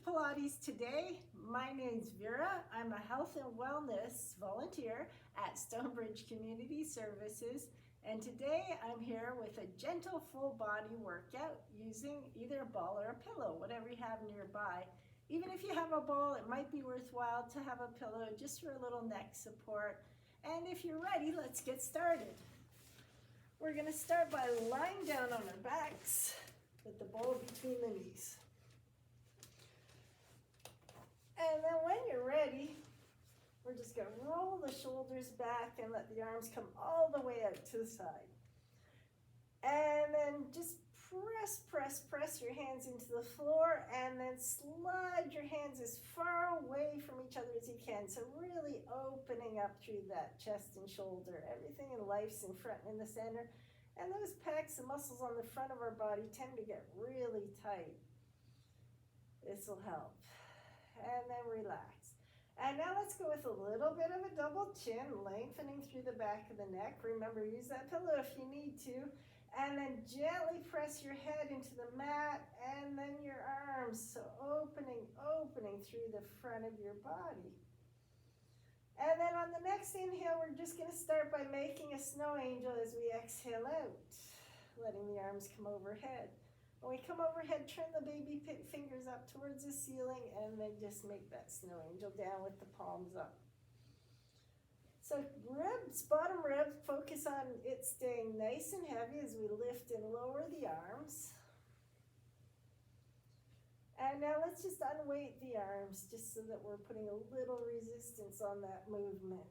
Pilates today. My name's Vera. I'm a health and wellness volunteer at Stonebridge Community Services, and today I'm here with a gentle full body workout using either a ball or a pillow, whatever you have nearby. Even if you have a ball, it might be worthwhile to have a pillow just for a little neck support. And if you're ready, let's get started. We're going to start by lying down on our backs with the ball between the knees. And then when you're ready, we're just going to roll the shoulders back and let the arms come all the way out to the side. And then just press your hands into the floor, and then slide your hands as far away from each other as you can. So really opening up through that chest and shoulder. Everything in life's in front and in the center. And those pecs and muscles on the front of our body tend to get really tight. This will help. And then relax. And now let's go with a little bit of a double chin, lengthening through the back of the neck. Remember, use that pillow if you need to. And then gently press your head into the mat, and then your arms. So opening through the front of your body. And then on the next inhale, we're just going to start by making a snow angel as we exhale out, letting the arms come overhead. When we come overhead, turn the baby fingers up towards the ceiling, and then just make that snow angel down with the palms up. So ribs, bottom ribs, focus on it staying nice and heavy as we lift and lower the arms. And now let's just unweight the arms just so that we're putting a little resistance on that movement.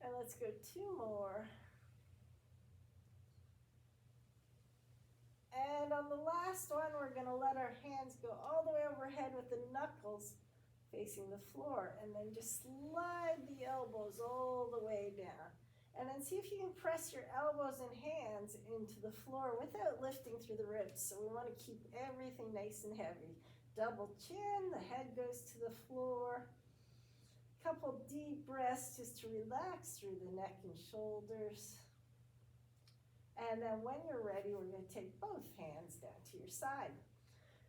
And let's go 2 more. And on the last one, we're going to let our hands go all the way overhead with the knuckles facing the floor. And then just slide the elbows all the way down. And then see if you can press your elbows and hands into the floor without lifting through the ribs. So we want to keep everything nice and heavy. Double chin, the head goes to the floor. Couple deep breaths just to relax through the neck and shoulders. And then when you're ready, we're going to take both hands down to your side.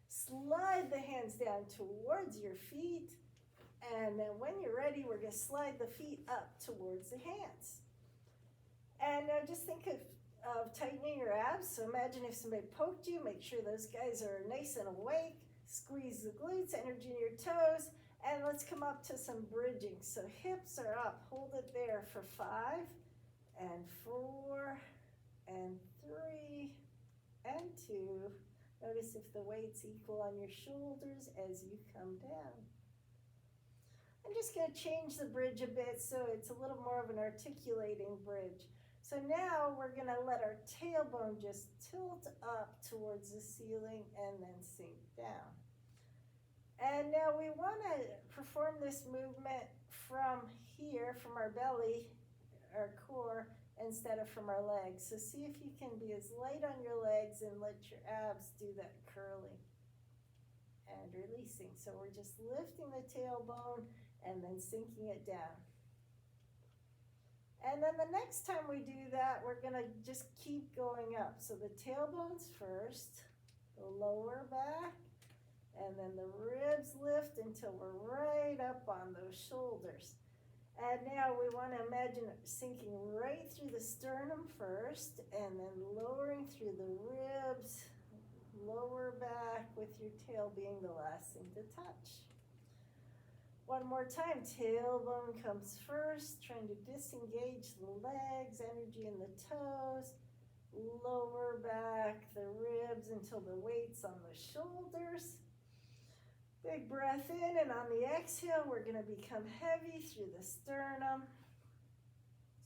Slide the hands down towards your feet. And then when you're ready, we're going to slide the feet up towards the hands. And now just think of tightening your abs. So imagine if somebody poked you, make sure those guys are nice and awake. Squeeze the glutes, energy in your toes. And let's come up to some bridging. So hips are up. Hold it there for 5 and 4. And 3, and 2. Notice if the weight's equal on your shoulders as you come down. I'm just going to change the bridge a bit so it's a little more of an articulating bridge. So now we're going to let our tailbone just tilt up towards the ceiling and then sink down. And now we want to perform this movement from here, from our belly, our core, instead of from our legs. So see if you can be as light on your legs and let your abs do that curling and releasing. So we're just lifting the tailbone and then sinking it down. And then the next time we do that, we're going to just keep going up. So the tailbone's first, the lower back, and then the ribs lift until we're right up on those shoulders. And now we want to imagine sinking right through the sternum first, and then lowering through the ribs, lower back, with your tail being the last thing to touch. One more time, tailbone comes first, trying to disengage the legs, energy in the toes, lower back the ribs until the weight's on the shoulders. Big breath in, and on the exhale, we're going to become heavy through the sternum.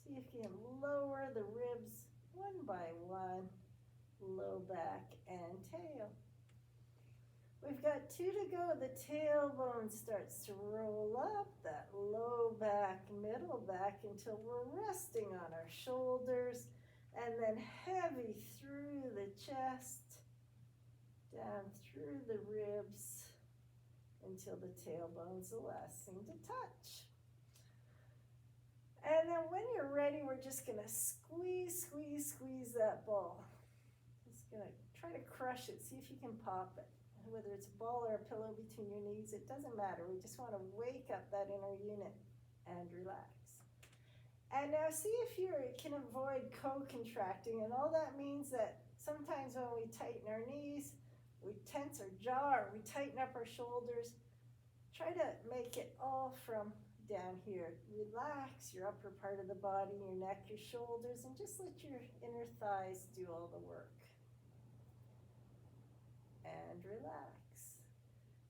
See if you can lower the ribs one by one, low back and tail. We've got 2 to go. The tailbone starts to roll up, that low back, middle back, until we're resting on our shoulders, and then heavy through the chest, down through the ribs, until the tailbone's the last thing to touch. And then when you're ready, we're just going to squeeze that ball. Just going to try to crush it. See if you can pop it. whether it's a ball or a pillow between your knees, it doesn't matter. We just want to wake up that inner unit and relax. And now see if you can avoid co-contracting, and all that means that sometimes when we tighten our knees, we tense our jaw, or we tighten up our shoulders. Try to make it all from down here. Relax your upper part of the body, your neck, your shoulders, and just let your inner thighs do all the work. And relax.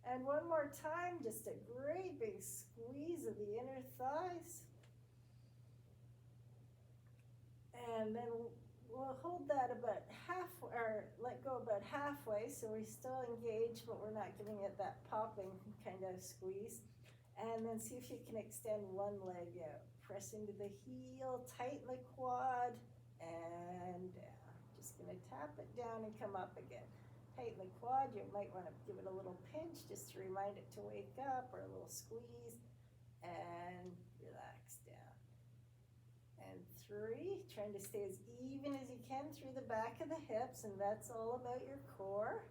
And one more time, just a great big squeeze of the inner thighs. And then we'll hold that about half, or let go about halfway, so we're still engaged, but we're not giving it that popping kind of squeeze. And then see if you can extend one leg out. Press into the heel, tighten the quad, and down. Just gonna tap it down and come up again. Tighten the quad, you might wanna give it a little pinch just to remind it to wake up, or a little squeeze, and relax down. And 3, trying to stay as even as you can through the back of the hips, and that's all about your core.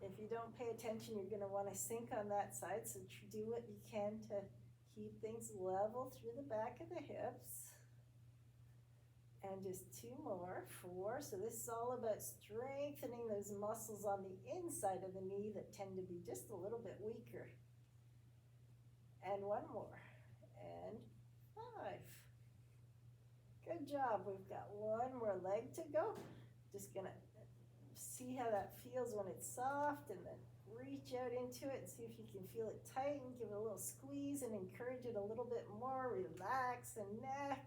If you don't pay attention, you're going to want to sink on that side, so do what you can to keep things level through the back of the hips. And just 2 more, 4. So this is all about strengthening those muscles on the inside of the knee that tend to be just a little bit weaker. And 1 more, and 5. Good job. We've got 1 more leg to go. Just gonna see how that feels when it's soft, and then reach out into it and see if you can feel it tighten. Give it a little squeeze and encourage it a little bit more. Relax the neck,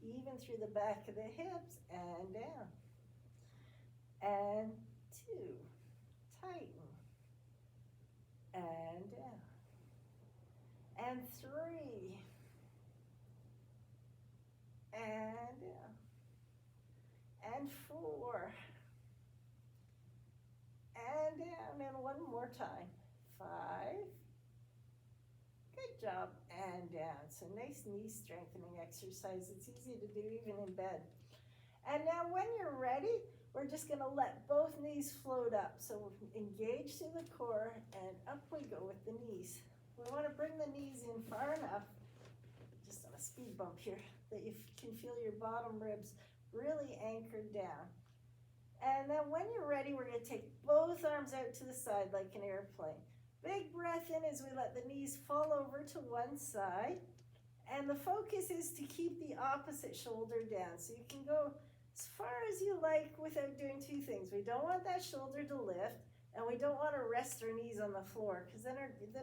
even through the back of the hips, and down. And 2, tighten, and down. And 3, and down. And 4, and down. And 1 more time. 5, good job, and down. So nice knee strengthening exercise. It's easy to do even in bed. And now when you're ready, we're just gonna let both knees float up. So engage through the core, and up we go with the knees. We wanna bring the knees in far enough, just on a speed bump here, that you can feel your bottom ribs really anchored down. And then when you're ready, we're gonna take both arms out to the side like an airplane. Big breath in as we let the knees fall over to one side. And the focus is to keep the opposite shoulder down. So you can go as far as you like without doing 2 things. We don't want that shoulder to lift, and we don't want to rest our knees on the floor, because then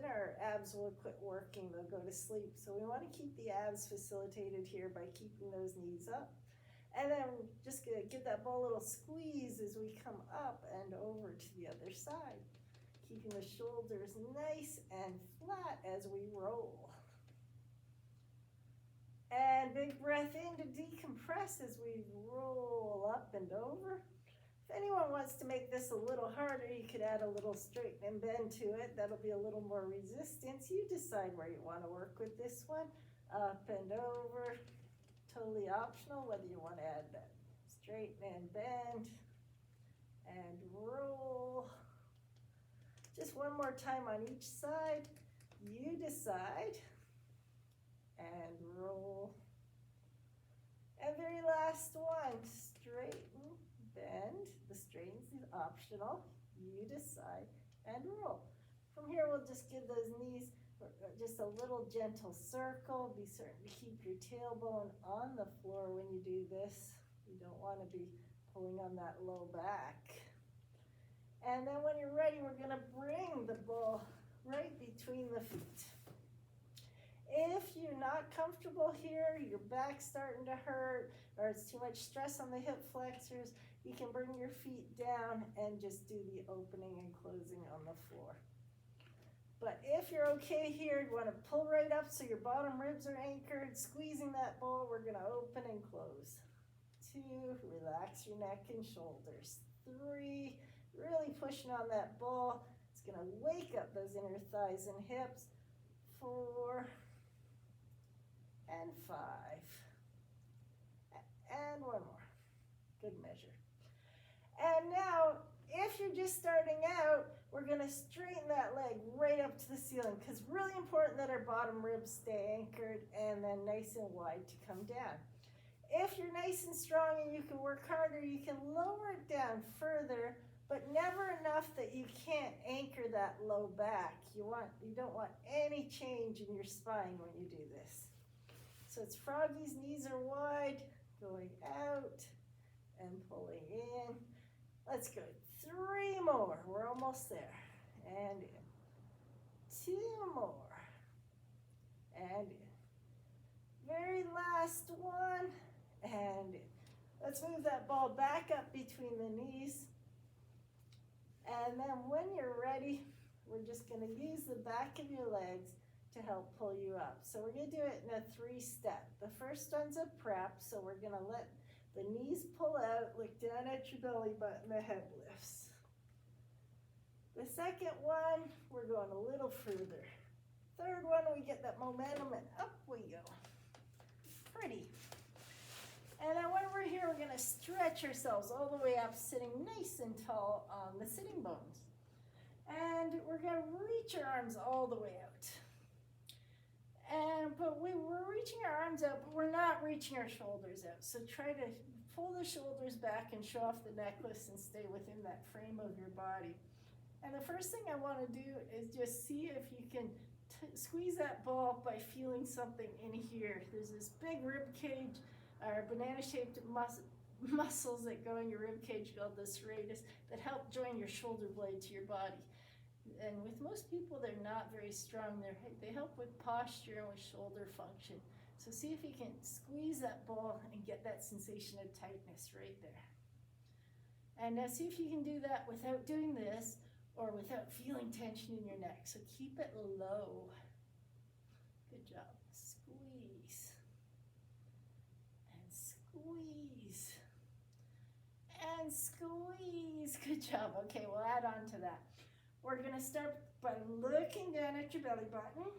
our abs will quit working, they'll go to sleep. So we want to keep the abs facilitated here by keeping those knees up. And then just gonna give that ball a little squeeze as we come up and over to the other side. Keeping the shoulders nice and flat as we roll. And big breath in to decompress as we roll up and over. If anyone wants to make this a little harder, you could add a little straighten and bend to it. That'll be a little more resistance. You decide where you want to work with this one. Up and over. Totally optional whether you want to add that straighten and bend. And roll. Just 1 more time on each side. You decide. And roll. And very last one, straighten, bend. The straighten is optional. You decide, and roll. From here, we'll just give those knees just a little gentle circle. Be certain to keep your tailbone on the floor when you do this. You don't want to be pulling on that low back. And then when you're ready, we're gonna bring the ball right between the feet. If you're not comfortable here, your back's starting to hurt, or it's too much stress on the hip flexors, you can bring your feet down and just do the opening and closing on the floor. But if you're okay here, you want to pull right up so your bottom ribs are anchored, squeezing that ball, we're going to open and close. 2, relax your neck and shoulders. 3, really pushing on that ball. It's going to wake up those inner thighs and hips. 4, and 5, and 1 more. Good measure. And now, if If you're just starting out, we're going to straighten that leg right up to the ceiling, because it's really important that our bottom ribs stay anchored and then nice and wide to come down. If you're nice and strong and you can work harder, you can lower it down further, but never enough that you can't anchor that low back. You don't want any change in your spine when you do this. So it's froggies, knees are wide, going out and pulling in. Let's go. 3 more. We're almost there. And in. 2 more. And in. Very last one. And in. Let's move that ball back up between the knees. And then when you're ready, we're just going to use the back of your legs to help pull you up. So we're going to do it in a 3-step. The first one's a prep, so we're going to let the knees pull out, look down at your belly button, the head lifts. The second one, we're going a little further. Third one, we get that momentum and up we go. Pretty. And then when we're here, we're going to stretch ourselves all the way up, sitting nice and tall on the sitting bones. And we're going to reach our arms all the way out. But we're reaching our arms out, but we're not reaching our shoulders out. So try to pull the shoulders back and show off the necklace and stay within that frame of your body. And the first thing I want to do is just see if you can squeeze that ball by feeling something in here. There's this big rib cage, or banana-shaped muscles that go in your rib cage called the serratus that help join your shoulder blade to your body. And with most people, they're not very strong. They help with posture and with shoulder function. So see if you can squeeze that ball and get that sensation of tightness right there. And now see if you can do that without doing this or without feeling tension in your neck. So keep it low. Good job. Squeeze. And squeeze. And squeeze. Good job. Okay, we'll add on to that. We're going to start by looking down at your belly button,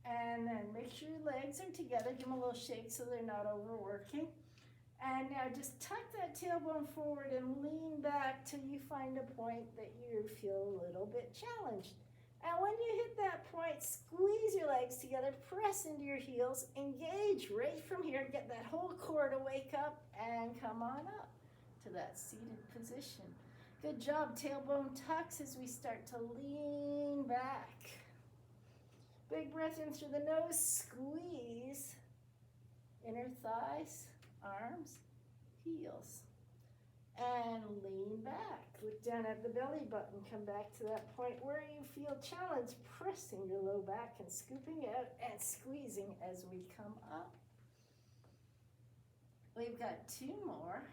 and then make sure your legs are together. Give them a little shake so they're not overworking. And now just tuck that tailbone forward and lean back till you find a point that you feel a little bit challenged. And when you hit that point, squeeze your legs together, press into your heels, engage right from here, get that whole core to wake up and come on up to that seated position. Good job, tailbone tucks as we start to lean back. Big breath in through the nose, squeeze. Inner thighs, arms, heels. And lean back. Look down at the belly button. Come back to that point where you feel challenged, pressing your low back and scooping out and squeezing as we come up. We've got 2 more.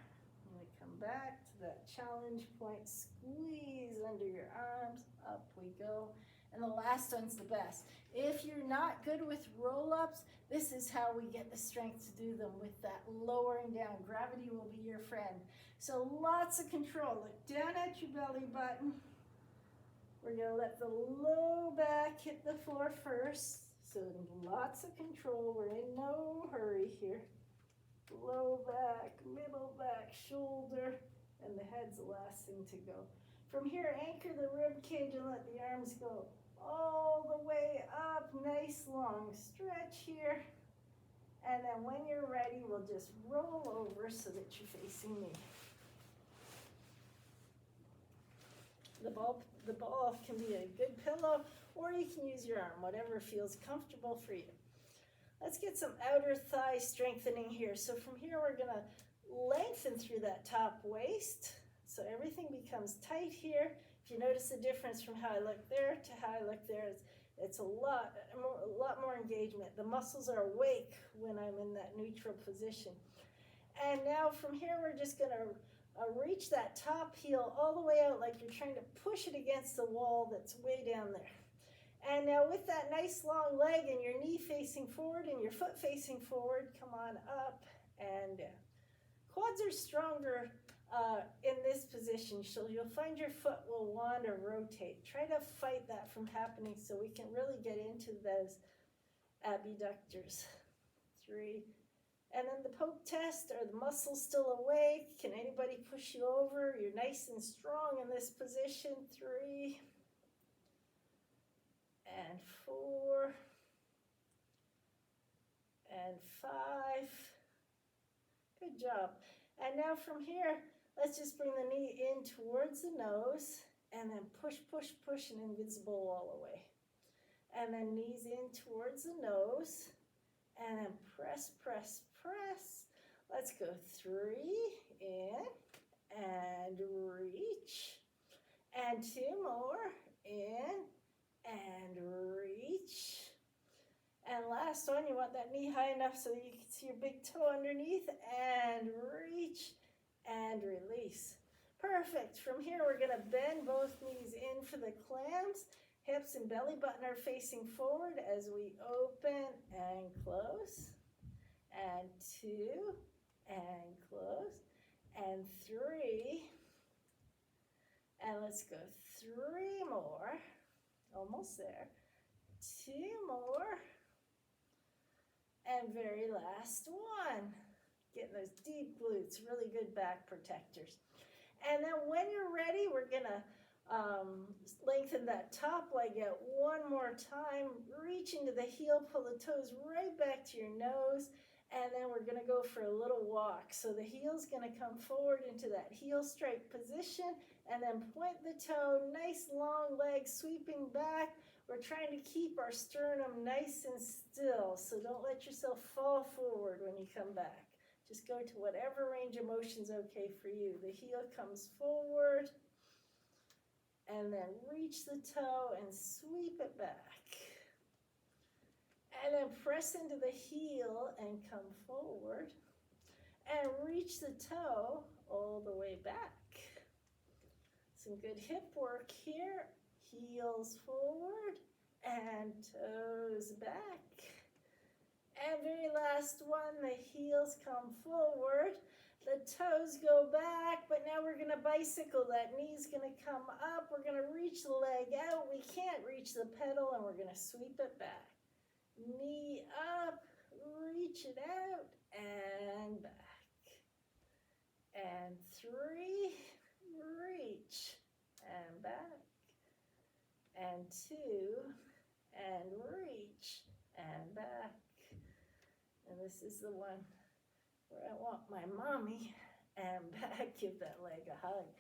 We come back to that challenge point, squeeze under your arms, up we go. And the last one's the best. If you're not good with roll-ups, this is how we get the strength to do them, with that lowering down. Gravity will be your friend. So lots of control. Look down at your belly button. We're going to let the low back hit the floor first. So lots of control. We're in no hurry here. Low back, middle back, shoulder, and the head's the last thing to go. From here, anchor the rib cage and let the arms go all the way up. Nice long stretch here. And then when you're ready, we'll just roll over so that you're facing me. The ball can be a good pillow, or you can use your arm, whatever feels comfortable for you. Let's get some outer thigh strengthening here. So from here, we're going to lengthen through that top waist. So everything becomes tight here. If you notice the difference from how I look there to how I look there, it's a lot more engagement. The muscles are awake when I'm in that neutral position. And now from here, we're just going to reach that top heel all the way out like you're trying to push it against the wall that's way down there. And now with that nice long leg and your knee facing forward and your foot facing forward, come on up and down. Quads are stronger in this position, so you'll find your foot will want to rotate. Try to fight that from happening so we can really get into those abductors. 3. And then the poke test, are the muscles still awake? Can anybody push push you over. You're nice and strong in this position. 3 and 4 and 5. Good job. And now from here, let's just bring the knee in towards the nose and then push, push, push, and invisible wall away. And then knees in towards the nose and then press, press, press. Let's go 3 in and reach. And 2 more in and reach. And last one, you want that knee high enough so that you can see your big toe underneath, and reach and release. Perfect. From here, we're going to bend both knees in for the clams. Hips and belly button are facing forward as we open and close. And 2 and close. And 3. And let's go 3 more. Almost there. 2 more. And very last one. Getting those deep glutes, really good back protectors. And then when you're ready, we're gonna lengthen that top leg out one more time, reaching to the heel, pull the toes right back to your nose, and then we're gonna go for a little walk. So the heel's gonna come forward into that heel strike position, and then point the toe, nice long leg sweeping back. We're trying to keep our sternum nice and still, so don't let yourself fall forward when you come back. Just go to whatever range of motion's okay for you. The heel comes forward, and then reach the toe and sweep it back. And then press into the heel and come forward, and reach the toe all the way back. Some good hip work here. Heels forward and toes back. And very last one, the heels come forward, the toes go back, but now we're gonna bicycle. That knee's gonna come up, we're gonna reach the leg out, we can't reach the pedal, and we're gonna sweep it back. Knee up, reach it out, and back. And 3, reach, and back. And 2, and reach, and back. And this is the one where I want my mommy, and back, give that leg a hug.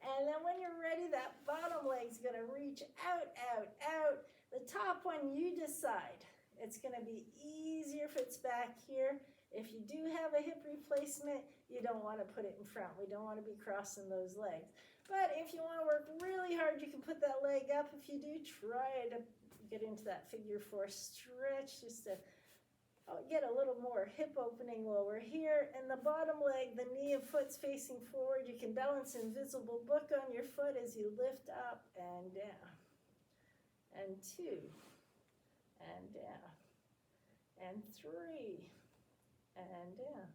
And then when you're ready, that bottom leg's gonna reach out, out, out. The top one, you decide. It's gonna be easier if it's back here. If you do have a hip replacement, you don't wanna put it in front. We don't wanna be crossing those legs. But if you want to work really hard, you can put that leg up. If you do, try to get into that figure 4 stretch just to get a little more hip opening while we're here. And the bottom leg, the knee and foot's facing forward. You can balance invisible book on your foot as you lift up and down. And 2, and down. And 3, and down.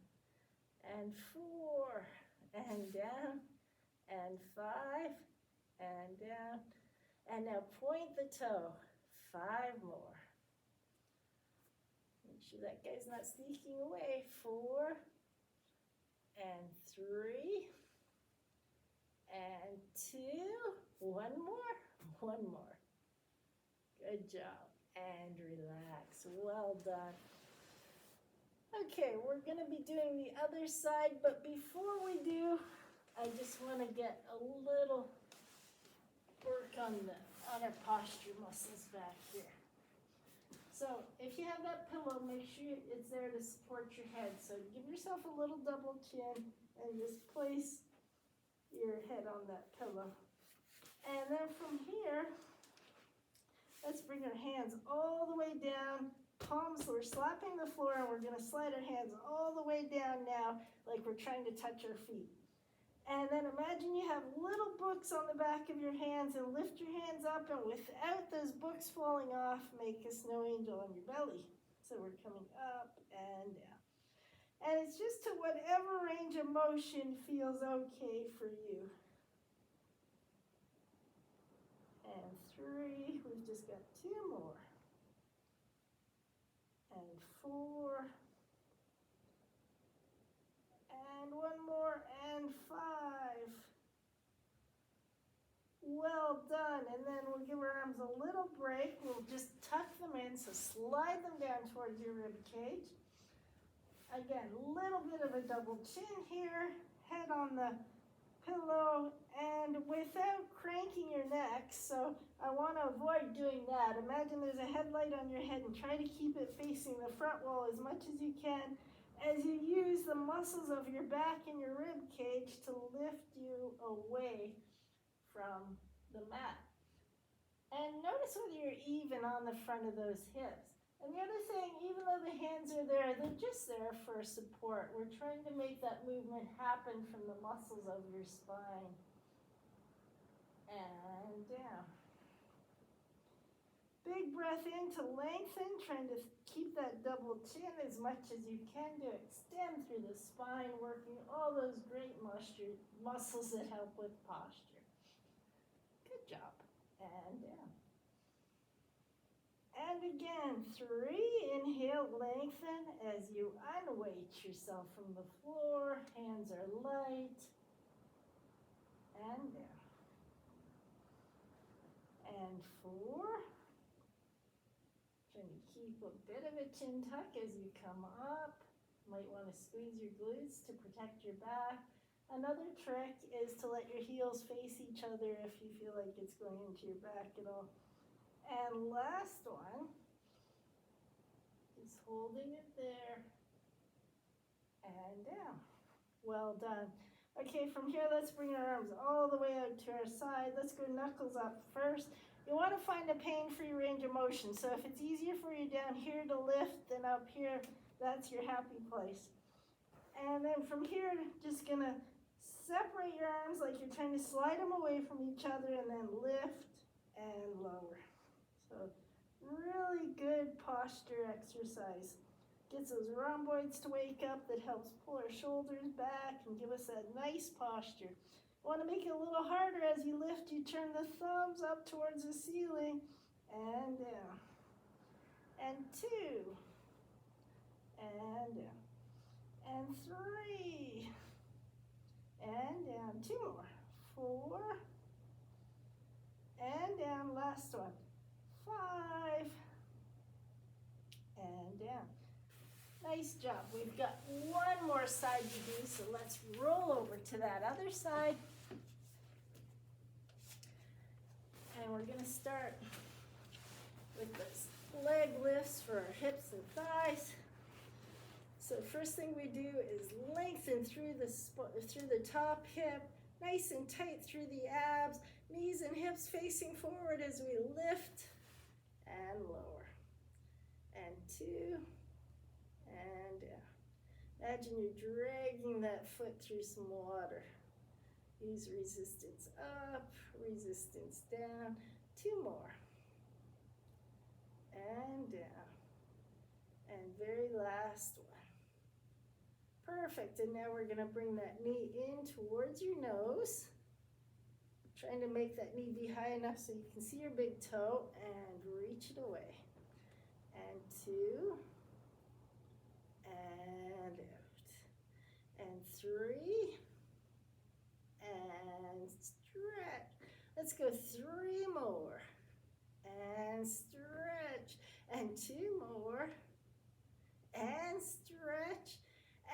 And 4, and down. And 5, and down. And now point the toe. 5 more. Make sure that guy's not sneaking away. 4, and 3, and 2. 1 more. 1 more. Good job. And relax. Well done. Okay, we're going to be doing the other side, but before we do, I just want to get a little work on our posture muscles back here. So if you have that pillow, make sure it's there to support your head. So give yourself a little double chin and just place your head on that pillow. And then from here, let's bring our hands all the way down. Palms, we're slapping the floor, and we're going to slide our hands all the way down now like we're trying to touch our feet. And then imagine you have little books on the back of your hands, and lift your hands up, and without those books falling off, make a snow angel on your belly. So we're coming up and down. And it's just to whatever range of motion feels okay for you. And 3, we've just got 2 more. And 4. And 1 more, and 5. arms a little break. We'll just tuck them in, so slide them down towards your rib cage. Again, a little bit of a double chin here, head on the pillow, and without cranking your neck, so I want to avoid doing that. Imagine there's a headlight on your head and try to keep it facing the front wall as much as you can as you use the muscles of your back and your rib cage to lift you away from the mat. And notice whether you're even on the front of those hips. And the other thing, even though the hands are there, they're just there for support. We're trying to make that movement happen from the muscles of your spine. And down. Big breath in to lengthen, trying to keep that double chin as much as you can to extend through the spine, working all those great muscles that help with posture. Good job. And down. And again, 3, inhale, lengthen as you unweight yourself from the floor. Hands are light. And down. And 4. Trying to keep a bit of a chin tuck as you come up. Might want to squeeze your glutes to protect your back. Another trick is to let your heels face each other if you feel like it's going into your back at all. And last one, just holding it there and down. Well done. Okay, from here, let's bring our arms all the way out to our side. Let's go knuckles up first. You want to find a pain-free range of motion. So if it's easier for you down here to lift than up here, that's your happy place. And then from here, just going to separate your arms like you're trying to slide them away from each other and then lift and lower. So really good posture exercise. Gets those rhomboids to wake up, that helps pull our shoulders back and give us that nice posture. Want to make it a little harder as you lift, you turn the thumbs up towards the ceiling and down. And 2. And down. And 3. And down. 2 more. 4. And down. Last one. 5. And down. Nice job. We've got one more side to do, so let's roll over to that other side. And we're going to start with those leg lifts for our hips and thighs. So first thing we do is lengthen through the top hip, nice and tight through the abs, knees and hips facing forward as we lift and lower. And 2. And down. Imagine you're dragging that foot through some water. Use resistance up, resistance down. 2 more. And down. And very last one. Perfect. And now we're going to bring that knee in towards your nose. Trying to make that knee be high enough so you can see your big toe and reach it away. And 2. And out. And 3. And stretch. Let's go 3 more. And stretch. And 2 more. And stretch.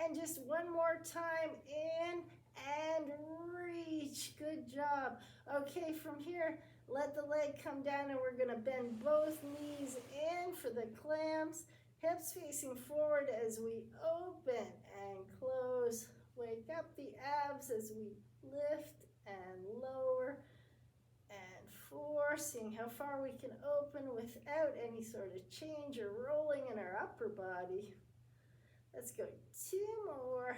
And just one more time. In and reach. Good job. Okay, from here, let the leg come down and we're going to bend both knees in for the clams. Hips facing forward as we open and close. Wake up the abs as we lift and lower. And 4, seeing how far we can open without any sort of change or rolling in our upper body. Let's go 2 more.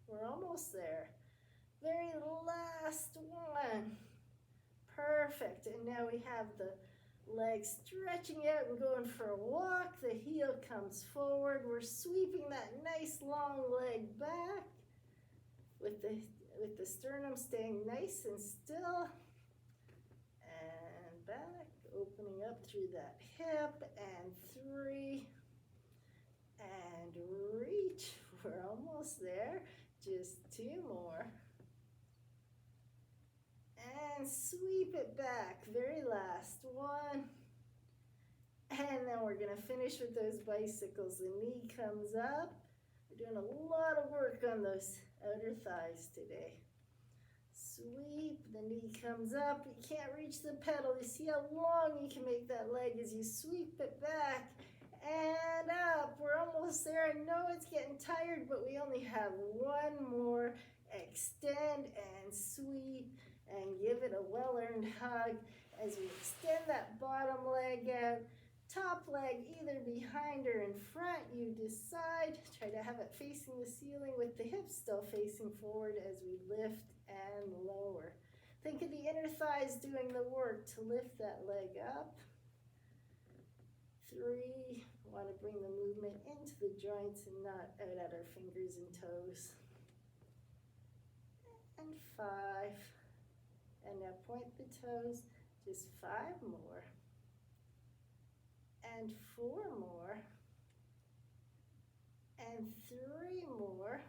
We're almost there. Very last one. Perfect. And now we have the legs stretching out and going for a walk. The heel comes forward. We're sweeping that nice long leg back with the sternum staying nice and still. And back, opening up through that hip. And 3. And reach. We're almost there. Just 2 more. And and sweep it back. Very last one. And then we're gonna finish with those bicycles. The knee comes up. We're doing a lot of work on those outer thighs today. Sweep, the knee comes up. You can't reach the pedal. You see how long you can make that leg as you sweep it back and up. We're almost there. I know it's getting tired, but we only have one more. Extend and sweep and give it a well-earned hug as we extend that bottom leg out. Top leg either behind or in front, you decide. Try to have it facing the ceiling with the hips still facing forward as we lift and lower. Think of the inner thighs doing the work to lift that leg up. 3, want to bring the movement into the joints and not out at our fingers and toes. And 5, and now point the toes, just 5 more. And 4 more, and 3 more,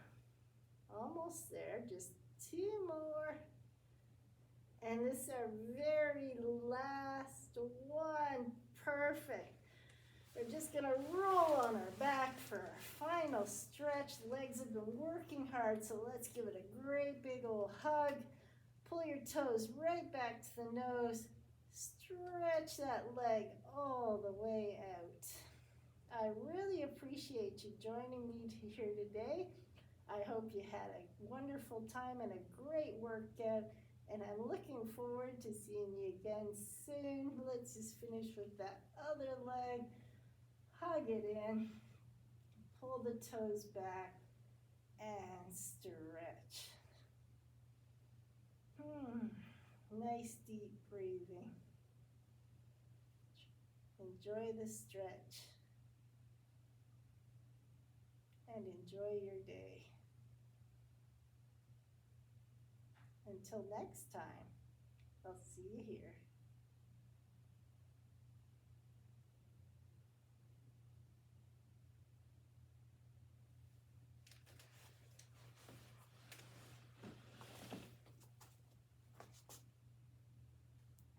almost there, just 2 more, and this is our very last one. Perfect. We're just gonna roll on our back for our final stretch. The legs have been working hard, so let's give it a great big old hug. Pull your toes right back to the nose. Stretch that leg all the way out. I really appreciate you joining me here today. I hope you had a wonderful time and a great workout, and I'm looking forward to seeing you again soon. Let's just finish with that other leg. Hug it in, pull the toes back, and stretch. Nice deep breathing. Enjoy the stretch and enjoy your day. Until next time, I'll see you here.